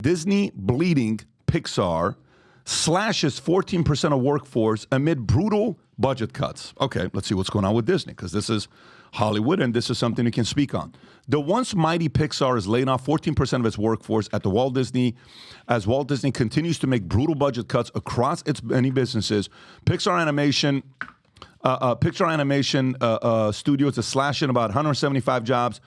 Disney bleeding Pixar slashes 14% of workforce amid brutal budget cuts. Okay, let's see what's going on with Disney, because this is Hollywood and this is something you can speak on. The once mighty Pixar is laying off 14% of its workforce at the Walt Disney continues to make brutal budget cuts across its many businesses. Pixar Animation Studios is slashing about 175 jobs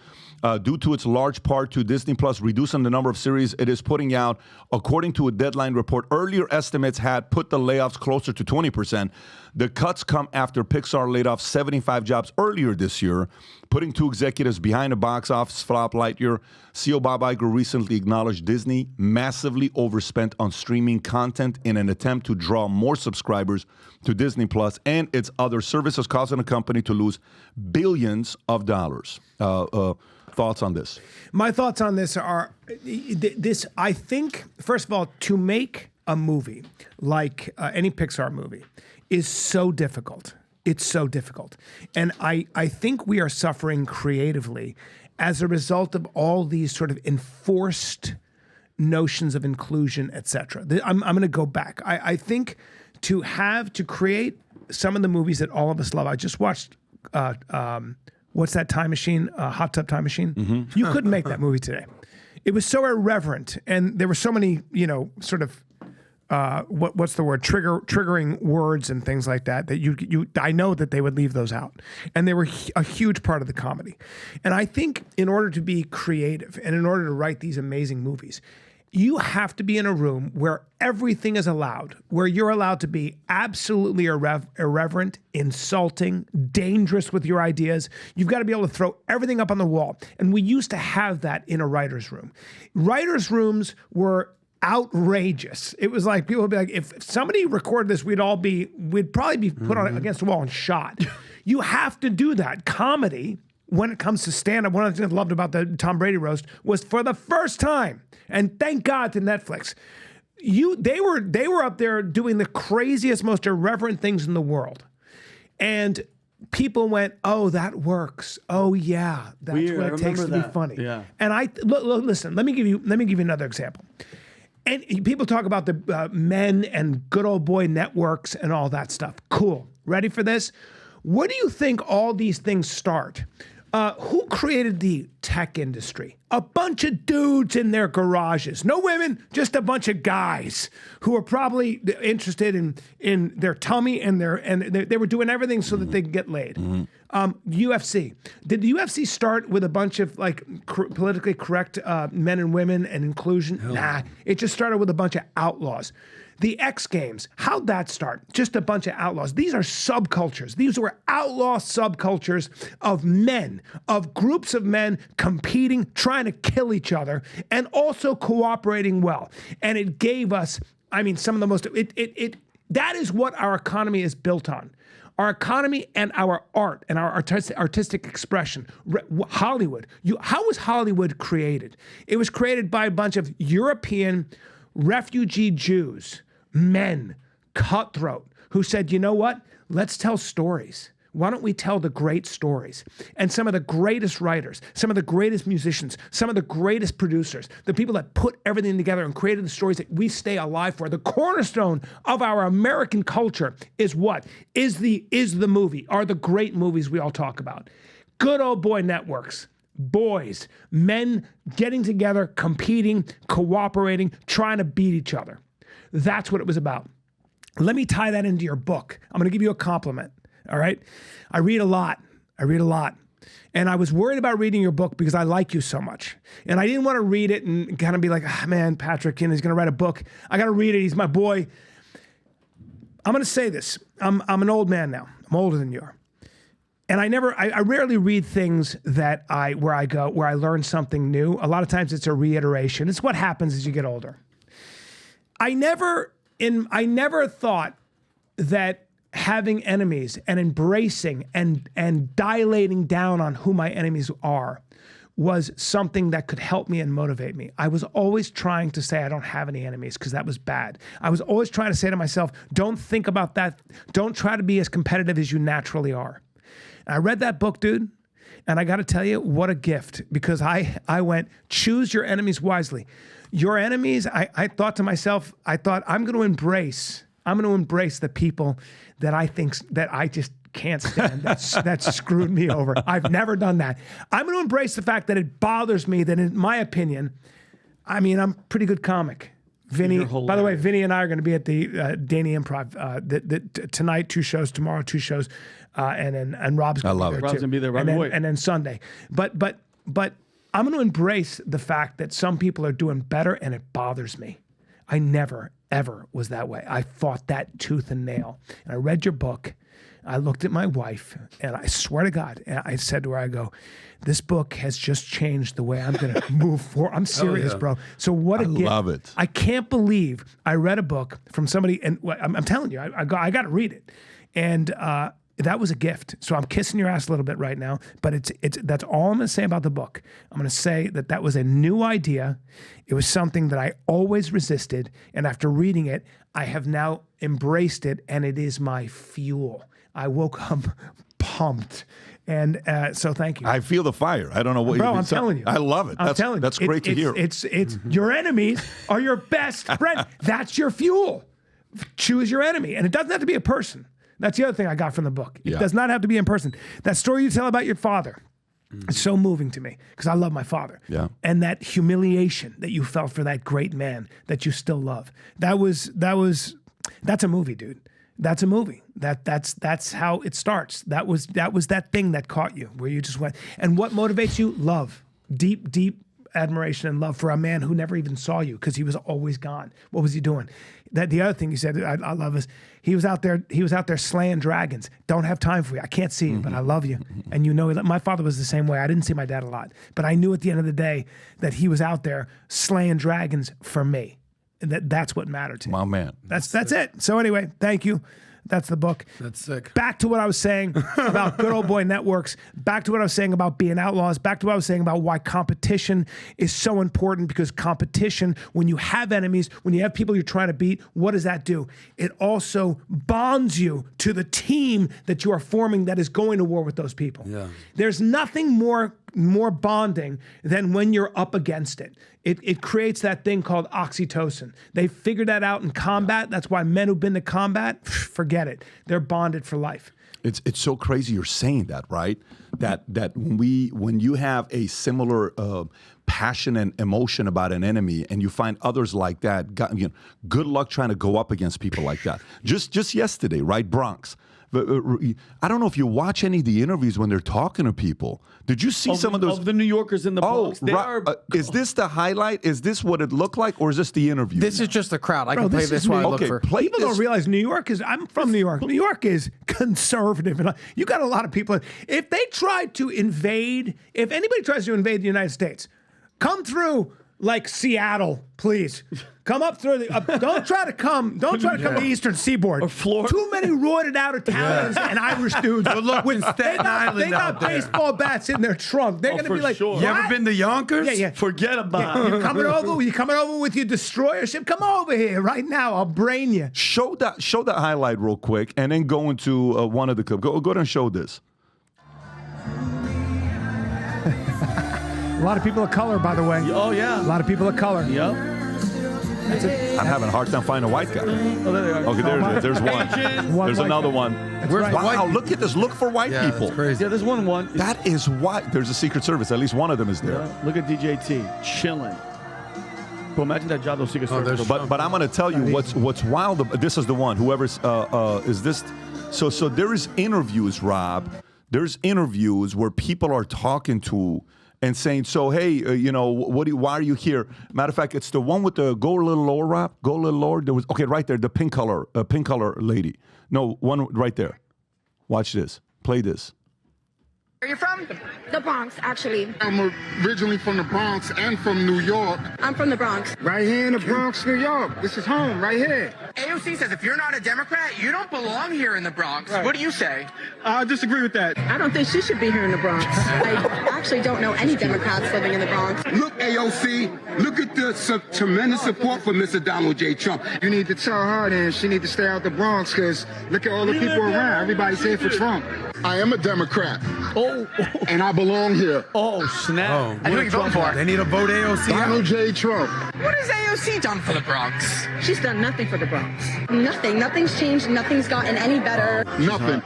due to its large part to Disney Plus reducing the number of series it is putting out. According to a Deadline report, earlier estimates had put the layoffs closer to 20%. The cuts come after Pixar laid off 75 jobs earlier this year, putting two executives behind the box office flop Lightyear. CEO Bob Iger recently acknowledged Disney massively overspent on streaming content in an attempt to draw more subscribers to Disney Plus and its other services, causing the company to lose billions of dollars. Thoughts on this? My thoughts on this are this. I think, first of all, to make a movie like any Pixar movie is so difficult. It's so difficult. And I think we are suffering creatively as a result of all these sort of enforced notions of inclusion, et cetera. I'm going to go back. I think to create some of the movies that all of us love. I just watched what's that time machine? Hot Tub Time Machine. Mm-hmm. You couldn't make that movie today. It was so irreverent, and there were so many, sort of what's the word? Triggering words and things like that. That I know that they would leave those out, and they were a huge part of the comedy. And I think in order to be creative and in order to write these amazing movies, you have to be in a room where everything is allowed, where you're allowed to be absolutely irreverent, insulting, dangerous with your ideas. You've got to be able to throw everything up on the wall. And we used to have that in a writer's room. Writers' rooms were outrageous. It was like, people would be like, if somebody recorded this, we'd probably be put on against the wall and shot. You have to do that. Comedy, when it comes to stand-up, one of the things I loved about the Tom Brady roast was, for the first time, and thank God to Netflix, they were up there doing the craziest, most irreverent things in the world. And people went, oh, that works. Oh yeah, that's what it takes to be funny. Yeah. And listen, let me give you another example. And people talk about the men and good old boy networks and all that stuff. Cool. Ready for this? Where do you think all these things start? Who created the tech industry? A bunch of dudes in their garages. No women, just a bunch of guys who were probably interested in their tummy and they were doing everything so that they could get laid. UFC. Did the UFC start with a bunch of politically correct men and women and inclusion? Nah, it just started with a bunch of outlaws. The X Games, how'd that start? Just a bunch of outlaws. These are subcultures. These were outlaw subcultures of men, of groups of men competing, trying to kill each other, and also cooperating well. And it gave us, some of the most, that is what our economy is built on. Our economy and our art and our artistic expression. Hollywood. How was Hollywood created? It was created by a bunch of European refugee Jews, men, cutthroat, who said, you know what? Let's tell stories. Why don't we tell the great stories? And some of the greatest writers, some of the greatest musicians, some of the greatest producers, the people that put everything together and created the stories that we stay alive for. The cornerstone of our American culture is what? Is the movie, are the great movies we all talk about. Good old boy networks. Boys, men getting together, competing, cooperating, trying to beat each other. That's what it was about. Let me tie that into your book. I'm going to give you a compliment. All right. I read a lot. And I was worried about reading your book because I like you so much. And I didn't want to read it and kind of be like, man, Patrick, he's going to write a book. I got to read it. He's my boy. I'm going to say this. I'm an old man now. I'm older than you are. And I rarely read things where I learn something new. A lot of times it's a reiteration. It's what happens as you get older. I never thought that having enemies and embracing and dilating down on who my enemies are was something that could help me and motivate me. I was always trying to say I don't have any enemies because that was bad. I was always trying to say to myself, don't think about that. Don't try to be as competitive as you naturally are. And I read that book, dude, And I got to tell you, what a gift, because I went, choose your enemies wisely. Your enemies, I thought to myself, I'm going to embrace the people that I think that I just can't stand, that screwed me over. I've never done that. I'm going to embrace the fact that it bothers me that, in my opinion, I mean, I'm a pretty good comic. Vinny, by the way, Vinny and I are going to be at the Danny Improv tonight, 2 shows, tomorrow 2 shows, and Rob's going to be there too. Rob's going to be there right away. And then Sunday. But I'm going to embrace the fact that some people are doing better, and it bothers me. I never, ever was that way. I fought that tooth and nail. And I read your book. I looked at my wife, and I swear to God, and I said to her, I go, this book has just changed the way I'm going to move forward. I'm serious, bro. So what a gift. I love it. I can't believe I read a book from somebody, and I'm telling you, I got to read it. And that was a gift. So I'm kissing your ass a little bit right now, but that's all I'm going to say about the book. I'm going to say that was a new idea. It was something that I always resisted, and after reading it, I have now embraced it, and it is my fuel. I woke up pumped. And so thank you. I feel the fire. I don't know what I'm telling you. I love it. That's great to hear. It's your enemies are your best friend. That's your fuel. Choose your enemy. And it doesn't have to be a person. That's the other thing I got from the book. It does not have to be in person. That story you tell about your father is so moving to me because I love my father. Yeah. And that humiliation that you felt for that great man that you still love. That's a movie, dude. That's a movie. That's how it starts. That was that thing that caught you, where you just went. And what motivates you? Love. Deep admiration and love for a man who never even saw you because he was always gone. What was he doing? The other thing you said I love is he was out there slaying dragons. Don't have time for you. I can't see you, but I love you. And you know, my father was the same way. I didn't see my dad a lot, but I knew at the end of the day that he was out there slaying dragons for me. That's what mattered to me. My man. That's it. So anyway, thank you. That's the book. That's sick. Back to what I was saying about good old boy networks. Back to what I was saying about being outlaws. Back to what I was saying about why competition is so important, because competition, when you have enemies, when you have people you're trying to beat, what does that do? It also bonds you to the team that you are forming that is going to war with those people. Yeah. There's nothing more bonding than when you're up against it. It creates that thing called oxytocin. They figured that out in combat. That's why men who've been to combat, forget it. They're bonded for life. It's so crazy you're saying that, right? That when you have a similar passion and emotion about an enemy, and you find others like that, good luck trying to go up against people like that. Just yesterday, right? Bronx. I don't know if you watch any of the interviews when they're talking to people. Did you see some of those? Of the New Yorkers in the Bronx? Is this the highlight? Is this what it looked like? Or is this the interview? This is just the crowd. I can play this while I look for. People don't realize New York is, I'm from New York. New York is conservative. And you got a lot of people. If they try to invade, if anybody tries to invade the United States, come through like Seattle, please. Come up through the. Don't try to come the Eastern Seaboard. Or Florida. Too many roided out Italians and Irish dudes. But look, with Staten Island they got baseball bats in their trunk. They're going to be like, sure. You ever been to Yonkers? Yeah. Forget about it. You coming over with your destroyer ship? Come over here right now. I'll brain you. Show that highlight real quick, and then go into one of the clips. Go ahead and show this. A lot of people of color, by the way. Oh, yeah. A lot of people of color. Yep. I'm having a hard time finding a white guy. Oh, there they are. Okay, there's one. There's another one. Wow, look at this. Look for white people. That's crazy. Yeah, there's one. That is white. There's a Secret Service. At least one of them is there. Yeah. Look at DJT. Chilling. But imagine that job those Secret Service. But I'm going to tell you what's wild. This is the one. Whoever's is this. So there is interviews, Rob. There's interviews where people are talking to and saying, so, hey, why are you here? Matter of fact, it's the one with the go a little lower, Rob. Go a little lower. There was, okay, right there, the pink color lady. No, one right there. Watch this. Play this. Where are you from? The Bronx, actually. I'm originally from the Bronx and from New York. I'm from the Bronx. Right here in the Bronx, New York. This is home, right here. AOC says if you're not a Democrat, you don't belong here in the Bronx. Right. What do you say? I disagree with that. I don't think she should be here in the Bronx. I actually don't know any Democrats living in the Bronx. Look, AOC, look at the tremendous support for Mr. Donald J. Trump. You need to tell her then she need to stay out the Bronx, because look at all the people around. Everybody's here for Trump. I am a Democrat. Oh, And I belong here. oh, snap. And who you vote for? They need to vote AOC Donald out. J. Trump. What has AOC done for the Bronx? She's done nothing for the Bronx. Nothing. Nothing's changed. Nothing's gotten any better. Nothing.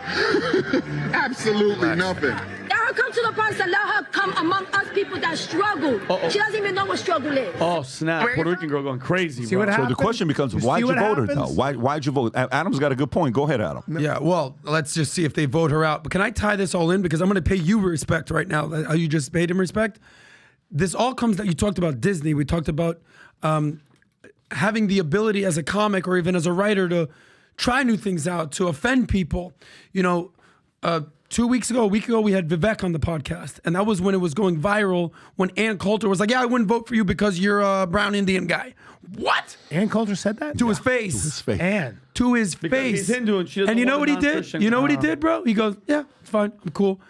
Absolutely nothing. Let her come to the Bronx and let her come among us people that struggle. She doesn't even know what struggle is. Oh, snap. Where you Puerto from? Rican girl going crazy, See bro. what So happens? the question becomes, You why'd see you what vote her, though? happens? Why'd you vote? Adam's got a good point. Go ahead, Adam. Yeah, well, let's just see if they vote her out. But can I tie this all in? Because I'm going to pay you respect right now. You just paid him respect. This all comes that you talked about Disney. We talked about having the ability as a comic or even as a writer to try new things out, to offend people. You know, a week ago, we had Vivek on the podcast. And that was when it was going viral, when Ann Coulter was like, yeah, I wouldn't vote for you because you're a brown Indian guy. What? Ann Coulter said that? To his face. To his face. Ann. To his Because face. he's Hindu and she doesn't And you know want what a he did? non-Christian. You know what he did, bro? He goes, yeah, it's fine. I'm cool.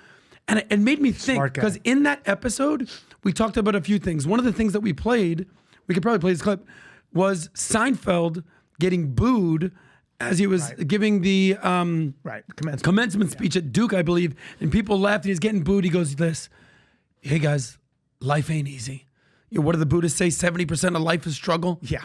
And it made me think, Smart guy. because in that episode, we talked about a few things. One of the things that we played, we could probably play this clip, was Seinfeld getting booed as he was giving the Right. Commencement. commencement speech at Duke, I believe. And people laughed and he's getting booed. He goes, this, hey guys, life ain't easy. You know, what do the Buddhists say? 70% of life is struggle. Yeah.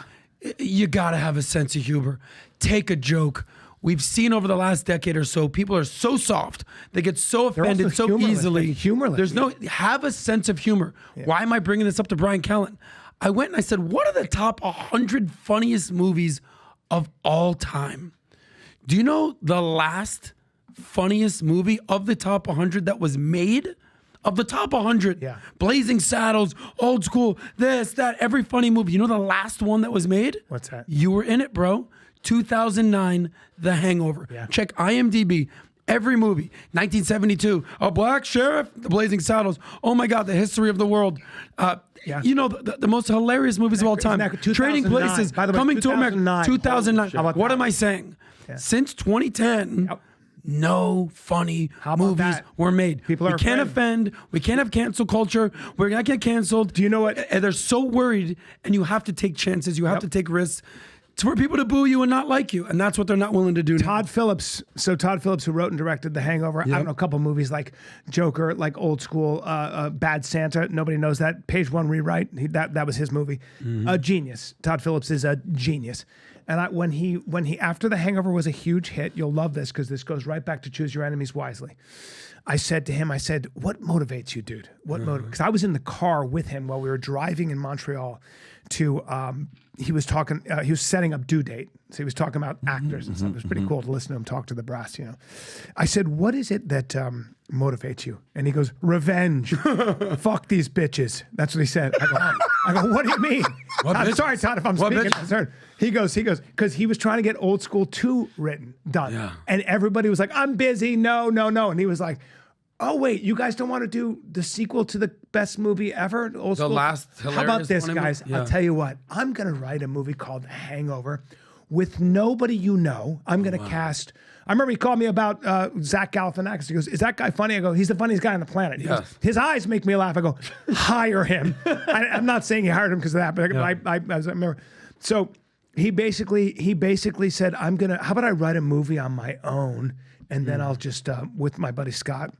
You gotta have a sense of humor. Take a joke. We've seen over the last decade or so, people are so soft. They get so offended also so humorless. easily. They're humorless. There's no, have a sense of humor. Why am I bringing this up to Bryan Callen? I went and I said, what are the top 100 funniest movies of all time? Do you know the last funniest movie of the top 100 that was made? Of the top 100, Yeah. Blazing Saddles, Old School, this, that, every funny movie. You know the last one that was made? What's that? You were in it, bro. 2009, The Hangover. Yeah. Check IMDb. Every movie. 1972, A Black Sheriff, The Blazing Saddles. Oh my God, The History of the World. You know, the most hilarious movies of all time. Isn't that Trading 2009? Places, By the way, Coming to America. 2009. 2009. How about What that? am I saying? Since 2010, no funny about movies that? were made. People are we can't afraid. offend. We can't have cancel culture. We're going to get canceled. Do you know what- And they're so worried, and you have to take chances. You have to take risks. It's for people to boo you and not like you, and that's what they're not willing to do now. Todd Phillips, who wrote and directed The Hangover, I don't know, a couple movies like Joker, like Old School, Bad Santa, nobody knows that. Page One Rewrite, that was his movie. A genius. Todd Phillips is a genius. And when he after The Hangover was a huge hit, you'll love this because this goes right back to choose your enemies wisely. I said to him, what motivates you, dude? What motivates? Because I was in the car with him while we were driving in Montreal to, he was setting up Due Date. So he was talking about actors and stuff. It was pretty cool to listen to him talk to the brass, you know. I said, what is it that motivates you? And he goes, revenge. Fuck these bitches. That's what he said. I go, what do you mean? I'm sorry, Todd, if I'm speaking concerned. He goes, because he was trying to get Old School 2 done. Yeah. And everybody was like, I'm busy. No. And he was like, oh, wait, you guys don't want to do the sequel to the best movie ever? Old School? last How about hilarious this, funny guys? movie? Yeah. I'll tell you what. I'm going to write a movie called The Hangover with nobody you know. I'm going to cast... I remember he called me about Zach Galifianakis. He goes, is that guy funny? I go, he's the funniest guy on the planet. He goes, his eyes make me laugh. I go, hire him. I'm not saying he hired him because of that, but I remember. So he basically said, how about I write a movie on my own, and then I'll just, with my buddy Scott,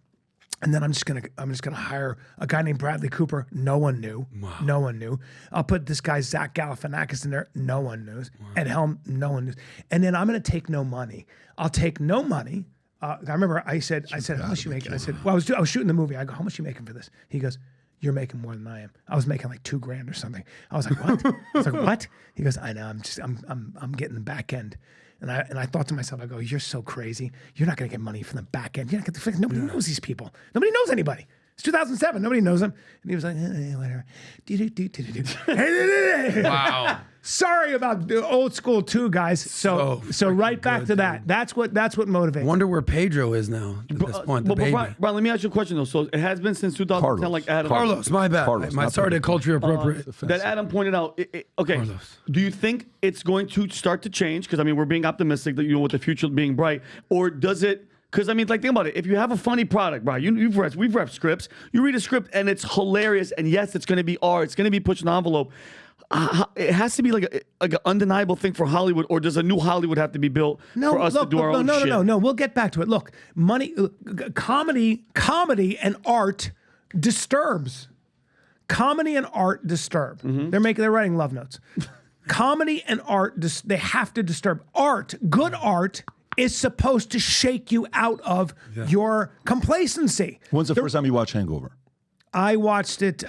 and then I'm just gonna hire a guy named Bradley Cooper. No one knew. Wow. No one knew. I'll put this guy Zach Galifianakis in there. No one knows. Wow. Ed Helm. No one knows. And then I'm gonna take no money. I'll take no money. I remember I said, how much you making? I said, well, I was shooting the movie. I go, how much you making for this? He goes, you're making more than I am. I was making like $2,000 or something. I was like, what? I was like, what? He goes, I know. I'm getting the back end. And I thought to myself, I go, you're so crazy. You're not going to get money from the back end. You're not gonna, nobody knows these people. Nobody knows anybody. It's 2007. Nobody knows them. And he was like, whatever. Wow. Sorry about the Old School 2, guys. So right back to that. That's what motivates. Wonder where Pedro is now at this point. The baby. Brian, let me ask you a question though. So it has been since 2010, Carlos. like Adam. Carlos, my bad. Carlos, My not sorry to Pedro. culture appropriate. That Adam pointed out. Okay, Carlos. do you think it's going to start to change? Because I mean, we're being optimistic that with the future being bright, or does it? Because I mean, like, think about it. If you have a funny product, Brian, we've read scripts. You read a script and it's hilarious, and yes, it's going to be art. It's going to be pushing the envelope. it has to be like an undeniable thing for Hollywood, or does a new Hollywood have to be built for us to do our own shit? No. We'll get back to it. Look, comedy and art disturbs. Comedy and art disturb. They're writing love notes. Comedy and art, they have to disturb. Good art is supposed to shake you out of your complacency. When's the first time you watched Hangover? I watched it.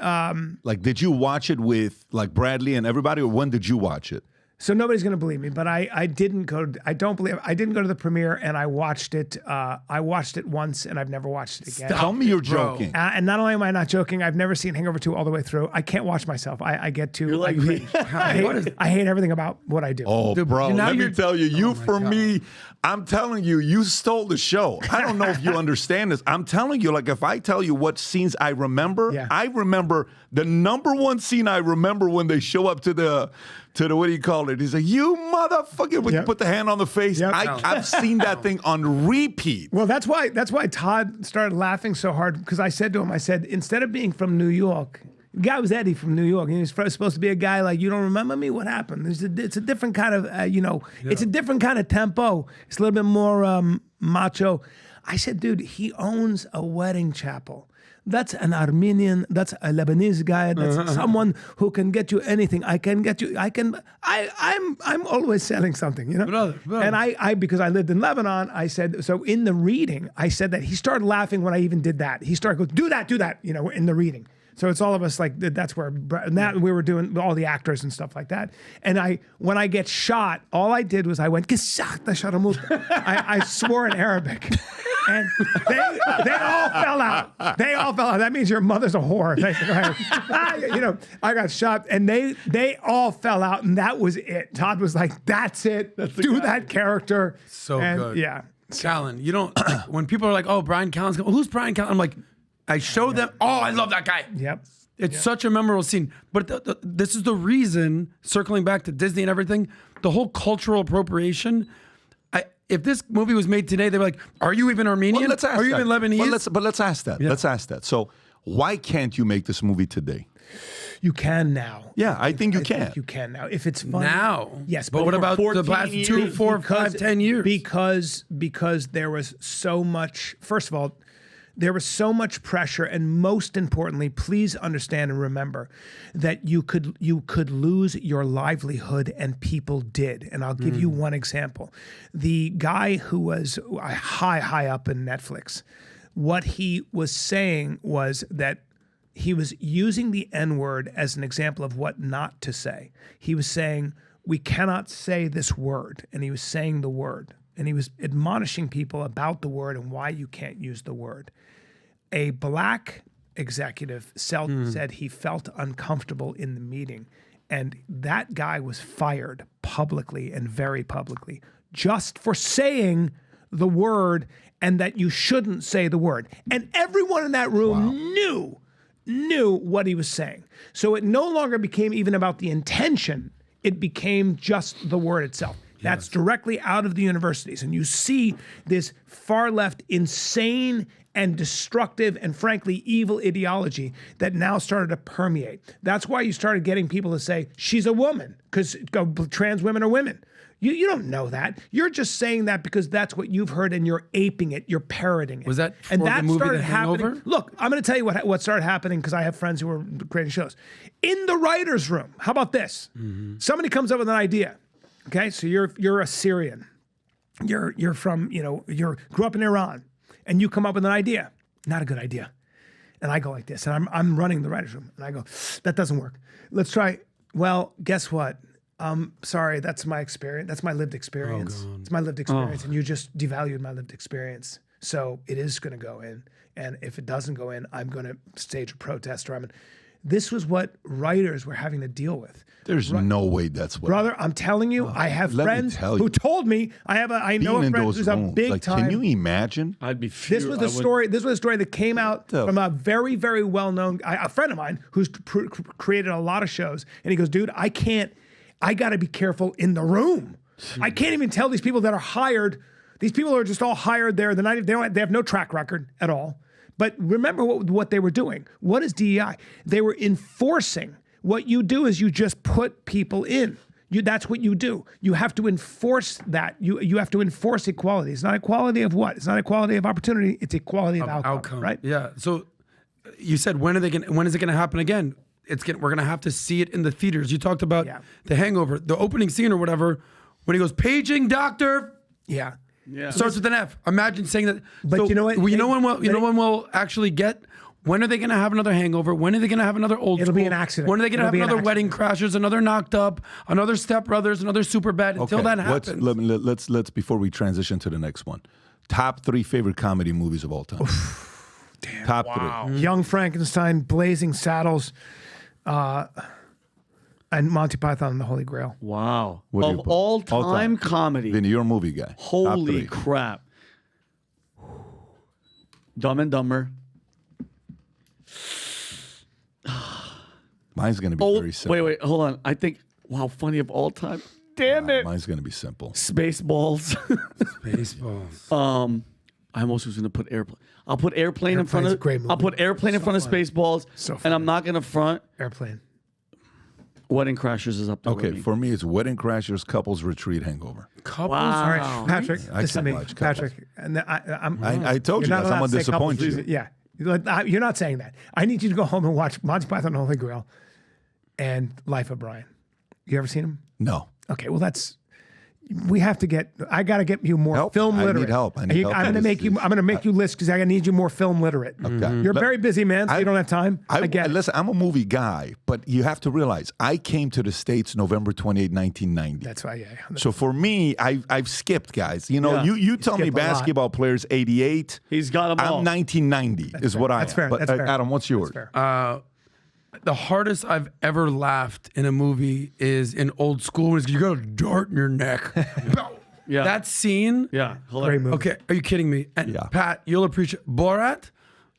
Did you watch it with Bradley and everybody, or when did you watch it? So nobody's going to believe me, but I didn't go. I didn't go to the premiere, and I watched it. I watched it once, and I've never watched it again. Tell me you're joking. And not only am I not joking, I've never seen Hangover 2 all the way through. I can't watch myself. I get too. You're like me. I hate everything about what I do. Oh, bro, now let me you're- tell you, Oh my God. me, I'm telling you, you stole the show. I don't know if you understand this. I'm telling you, like, if I tell you what scenes I remember, I remember the number one scene I remember when they show up to the what do you call it? He's like, you motherfucker, when you put the hand on the face. I've seen that thing on repeat. Well, that's why Todd started laughing so hard, because I said to him, instead of being from New York, the guy was Eddie from New York. He was supposed to be a guy like, you don't remember me? What happened? It's a different kind of, it's a different kind of tempo. It's a little bit more macho. I said, dude, he owns a wedding chapel. That's an Armenian, that's a Lebanese guy, that's someone who can get you anything. I'm always selling something, you know? Brother. And I because I lived in Lebanon, I said, so in the reading, I said that. He started laughing when I even did that. He started going, do that, in the reading. So it's all of us like, that's where, we were doing all the actors and stuff like that. And when I get shot, all I did was I went, I swore in Arabic. And they all fell out. That means your mother's a whore. I got shot, and they all fell out, and that was it. Todd was like, "That's it. Do that character." So good. Yeah. Callen, you don't. When people are like, "Oh, Bryan Callen's coming," who's Bryan Callen? I'm like, I show them. Oh, I love that guy. Yep. It's such a memorable scene. But this is the reason, circling back to Disney and everything, the whole cultural appropriation. If this movie was made today, they'd be like, are you even Armenian? Well, let's ask are you that. even Lebanese? But let's ask that. Yeah. Let's ask that. So why can't you make this movie today? You can now. Yeah, I think you can. Think you can now. If it's fun. Now. Yes. But what about the past 2, 4, 5, 10 years? Because there was so much, first of all, there was so much pressure, and most importantly, please understand and remember that you could lose your livelihood, and people did. And I'll give you one example. The guy who was high up in Netflix, what he was saying was that he was using the N-word as an example of what not to say. He was saying, we cannot say this word, and he was saying the word. And he was admonishing people about the word and why you can't use the word. A black executive said he felt uncomfortable in the meeting, and that guy was fired publicly and very publicly just for saying the word, and that you shouldn't say the word. And everyone in that room knew what he was saying. So it no longer became even about the intention. It became just the word itself. That's directly out of the universities. And you see this far left, insane and destructive and frankly evil ideology that now started to permeate. That's why you started getting people to say, she's a woman, because trans women are women. You don't know that. You're just saying that because that's what you've heard, and you're aping it. You're parroting it. Was that and for that the movie started The happening. Hangover? Look, I'm going to tell you what started happening, because I have friends who are creating shows. In the writer's room, how about this? Somebody comes up with an idea. Okay, so you're a Syrian. You're from, you grew up in Iran, and you come up with an idea. Not a good idea. And I go like this, and I'm running the writer's room, and I go, that doesn't work. Let's try. Well, guess what? Sorry, that's my experience. That's my lived experience. It's my lived experience, and you just devalued my lived experience. So it is going to go in, and if it doesn't go in, I'm going to stage a protest. This was what writers were having to deal with. There's no way that's what. Brother, I'm telling you, I have friends who told me, I know a friend who's a big time. Can you imagine? I'd be This was the story. This was a story that came out from a very, very well-known a friend of mine who's created a lot of shows, and he goes, "Dude, I got to be careful in the room. I can't even tell these people that are hired. These people are just all hired there. They have no track record at all. But remember what they were doing. What is DEI? They were enforcing what you do is you just put people in. That's what you do. You have to enforce that. You have to enforce equality. It's not equality of what? It's not equality of opportunity. It's equality of outcome. Right? Yeah. So you said when is it gonna happen again? We're gonna have to see it in the theaters. You talked about The Hangover, the opening scene or whatever, when he goes paging doctor. Yeah. Starts with an F. Imagine saying that. But so, you know what? When we'll actually get. When are they going to have another Hangover? When are they going to have another Old It'll School? be an accident. When are they going to have It'll be another an Wedding Crashers, another Knocked Up, another Step Brothers, another Superbad? Until that happens. Let's before we transition to the next one. Top 3 favorite comedy movies of all time. Damn. Top 3. Young Frankenstein, Blazing Saddles, and Monty Python and the Holy Grail. Wow. What do you Of put? all-time comedy. Vinny, you're a movie guy. Holy Top 3. crap. Dumb and Dumber. Mine's going to be very simple. Wait, hold on. I think, wow, funny of all time. Damn it. Mine's going to be simple. Spaceballs. Baseballs. I almost was going to put Airplane. I'll put Airplane in front Airplane's of. a great movie. I'll put Airplane in front of Spaceballs. So and I'm funny. not going to front. Airplane. Wedding Crashers is up there. Okay, with me. for me, it's Wedding Crashers, Couples Retreat, Hangover. Couples. Wow. All right, Patrick, I listen to can't me. watch Patrick, and I told you you're not guys, I'm allowed going to to say couples disappoint you. reason- Yeah. You're not saying that. I need you to go home and watch Monty Python and the Holy Grail and Life of Brian. You ever seen them? No. Okay, well we have to get. I got to get you more Help. film I need literate. help. I need help I'm on going to this. I'm going to make you list because I need you more film literate. Okay. You're a very busy man, so you don't have time. I get it. Listen, I'm a movie guy, but you have to realize I came to the States November 28, 1990. That's why. Yeah. So for me, I've skipped, guys. You know, Yeah. you tell me skipped a lot. basketball players 88. He's got them all. I'm 1990 is fair. what I That's am. fair. But That's fair. Adam, what's yours? That's fair. The hardest I've ever laughed in a movie is in Old School when you got a dart in your neck. Yeah. That scene. Yeah. Great Hilarious. movie. Okay, are you kidding me? And Yeah. Pat, you'll appreciate Borat.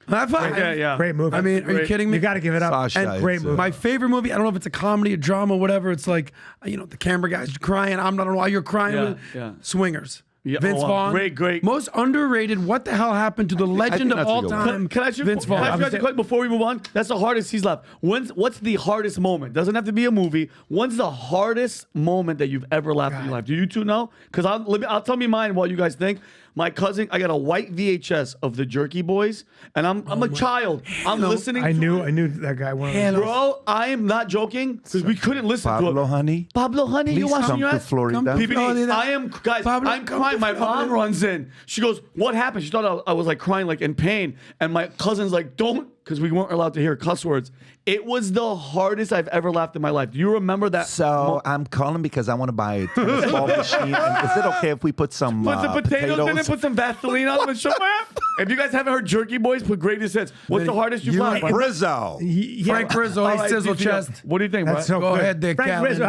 High five. Yeah. Great movie. I mean, are you Great. kidding me? you got to give it up. Sasha, and great it's, movie. My favorite movie, I don't know if it's a comedy, a drama, whatever. It's like, the camera guy's crying. I don't know why you're crying. Yeah, with yeah. Swingers. Yeah, Vince oh, Vaughn. great. Most underrated. What the hell happened to the legend of that's a all good one. time? Can I ask you, Vince can I Vaughn. ask you a question before we move on? That's the hardest he's left. What's the hardest moment? Doesn't have to be a movie. When's the hardest moment that you've ever laughed in your life? Do you two know? Because I'll tell me mine while you guys think. My cousin, I got a white VHS of the Jerky Boys, and I'm a child. I'm listening. I to knew it. that guy. Bro, I am not joking because we couldn't listen to Pablo, it. honey, Pablo, honey, you please watching come your to ass? Florida. PPD, I am, guys, Pablo, I'm come crying. to My mom Florida. runs in. She goes, what happened? She thought I was like crying, like in pain. And my cousin's like, don't, because we weren't allowed to hear cuss words. It was the hardest I've ever laughed in my life. Do you remember that? So I'm calling because I want to buy a tennis ball machine. And is it okay if we put some Put some potatoes in it, put some Vaseline on them, and show them. If you guys haven't heard Jerky Boys, put greatest hits. What's the hardest you've laughed? Rizzo. Frank Rizzo, All his right, sizzle DPO. chest. What do you think, That's Brian? so Go good. ahead, Dick Frank Allen. Rizzo,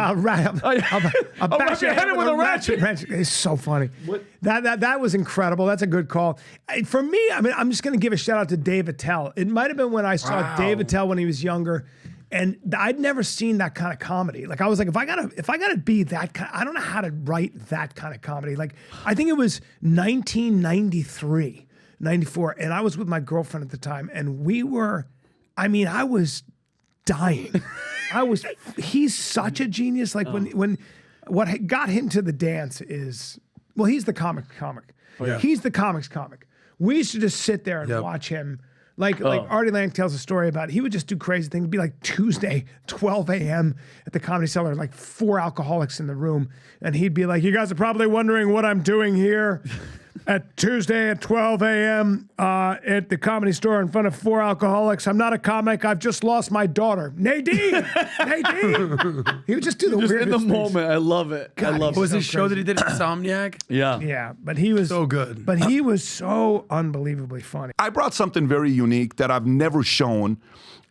I'll bash your head with a ratchet. It's so funny. That was incredible. That's a good call. For me, I mean, I'm just going to give a shout out to Dave Attell. It might have been when I saw Dave Attell when he was younger, and I'd never seen that kind of comedy. Like I was like, if I gotta be that kind, I don't know how to write that kind of comedy. Like I think it was 1993, 94, and I was with my girlfriend at the time, and I was dying. He's such a genius. Like when what got him to the dance is, well, he's the comic. Yeah. He's the comics comic. We used to just sit there and watch him. Like Artie Lang tells a story about, he would just do crazy things. It'd be like Tuesday, 12 a.m. at the Comedy Cellar, like 4 alcoholics in the room. And he'd be like, you guys are probably wondering what I'm doing here at Tuesday at 12 a.m. At the Comedy Store in front of 4 alcoholics. I'm not a comic. I've just lost my daughter. Nadine! Nadine! He would just do the Just weirdest in the things. moment. I love it. I love What was it. his show that he did, Insomniac? Yeah. Yeah, but he was So good. But he was so unbelievably funny. I brought something very unique that I've never shown,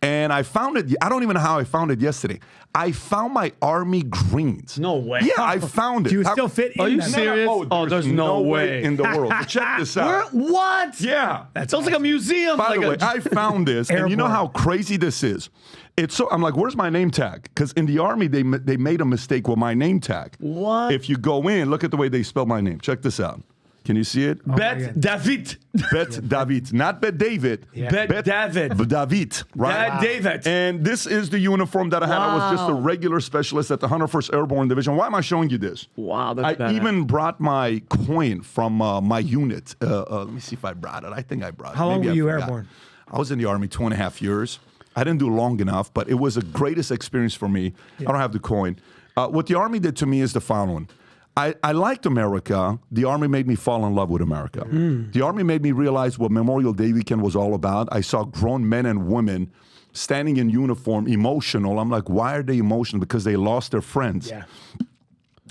and I found it. I don't even know how I found it yesterday. I found my Army greens. No way. Yeah, I found it. Do you still fit in Are you them? serious? Oh, there's no way. in the world. Check this out. What? Yeah. That sounds like a museum. By like the way, I found this, and you know how crazy this is. I'm like, where's my name tag? Because in the Army, they made a mistake with my name tag. What? If you go in, look at the way they spell my name. Check this out. Can you see it? Bet David. Bet David. Not Bet David. Bet David. David. Right? Bet David. And this is the uniform that I had. I was just a Wow. regular specialist at the 101st Airborne Division. Why am I showing you this? Wow, that's I badass. even brought my coin from my unit. Let me see if I brought it. I think I brought it. How long Maybe were I you forgot. airborne? I was in the Army 2.5 years. I didn't do long enough, but it was the greatest experience for me. I don't have the coin. What the Army did to me is the following. I liked America. The Army made me fall in love with America. The Army made me realize what Memorial Day weekend was all about. I saw grown men and women standing in uniform, emotional. I'm like, why are they emotional? Because they lost their friends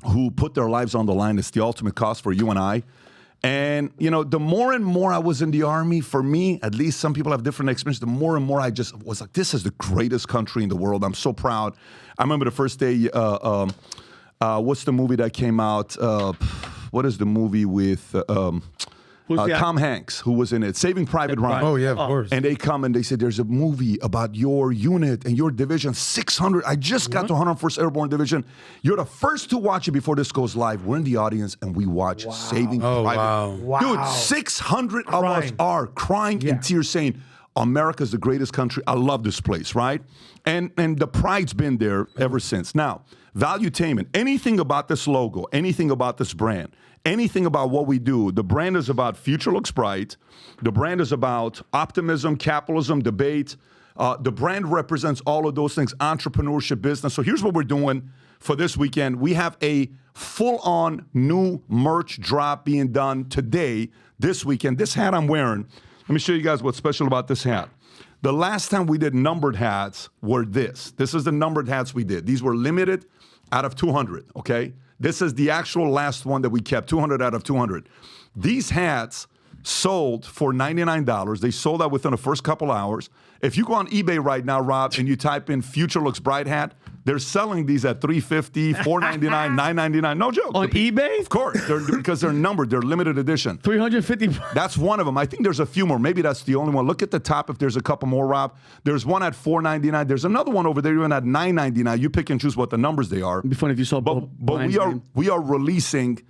who put their lives on the line. It's the ultimate cost for you and I. And, you know, the more and more I was in the Army, for me, at least some people have different experiences, the more and more I just was like, this is the greatest country in the world. I'm so proud. I remember the first day, what's the movie that came out? What is the movie with Tom Hanks, who was in it? Saving Private Ryan. Oh, yeah, of course. And they come and they say, there's a movie about your unit and your division, 600. I just got to 101st Airborne Division. You're the first to watch it before this goes live. We're in the audience and we watch Saving Private. Wow. Dude, 600 of us are crying in tears saying, America's the greatest country. I love this place, right? And the pride's been there ever since. Now, Valuetainment, anything about this logo, anything about this brand, anything about what we do, the brand is about future looks bright. The brand is about optimism, capitalism, debate. The brand represents all of those things, entrepreneurship, business. So here's what we're doing for this weekend. We have a full-on new merch drop being done today, this weekend. This hat I'm wearing, let me show you guys what's special about this hat. The last time we did numbered hats were this. This is the numbered hats we did. These were limited out of 200, okay? This is the actual last one that we kept, 200 out of 200. These hats sold for $99. They sold out within the first couple hours. If you go on eBay right now, Rob, and you type in Future Looks Bright hat, they're selling these at $350, $499, $999. No joke. On eBay? Of course, because they're numbered. They're limited edition. 350. That's one of them. I think there's a few more. Maybe that's the only one. Look at the top if there's a couple more, Rob. There's one at $499. There's another one over there even at $999. You pick and choose what the numbers they are. It'd be funny if you saw But we are releasing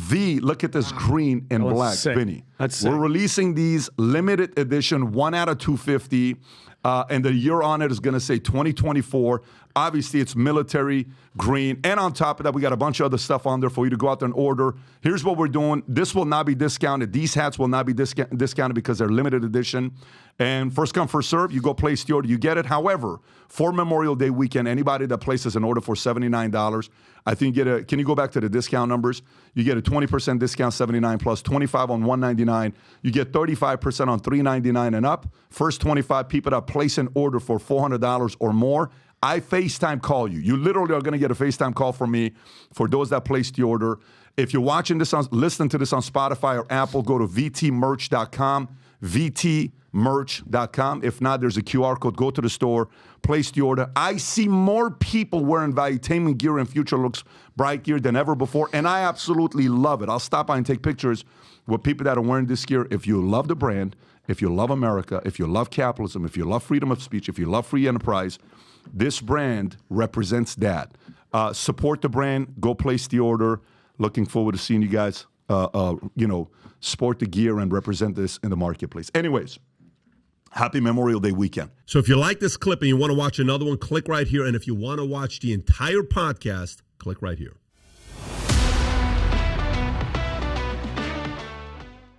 look at this green and black, sick. Vinny. That's sick. We're releasing these limited edition, 1 out of 250. And the year on it is going to say 2024. Obviously, it's military green. And on top of that, we got a bunch of other stuff on there for you to go out there and order. Here's what we're doing. This will not be discounted. These hats will not be discounted because they're limited edition. And first come, first serve. You go place the order, you get it. However, for Memorial Day weekend, anybody that places an order for $79, I think you get a, can you go back to the discount numbers? You get a 20% discount, 79 plus 25 on 199. You get 35% on 399 and up. First 25 people that place an order for $400 or more, I FaceTime call you. You literally are going to get a FaceTime call from me for those that placed the order. If you're watching this, listening to this on Spotify or Apple, go to vtmerch.com, vtmerch.com. If not, there's a QR code. Go to the store, place the order. I see more people wearing Valuetainment gear and Future Looks Bright gear than ever before, and I absolutely love it. I'll stop by and take pictures with people that are wearing this gear. If you love the brand, if you love America, if you love capitalism, if you love freedom of speech, if you love free enterprise, this brand represents that. Support the brand. Go place the order. Looking forward to seeing you guys, sport the gear and represent this in the marketplace. Anyways, happy Memorial Day weekend. So if you like this clip and you want to watch another one, click right here. And if you want to watch the entire podcast, click right here.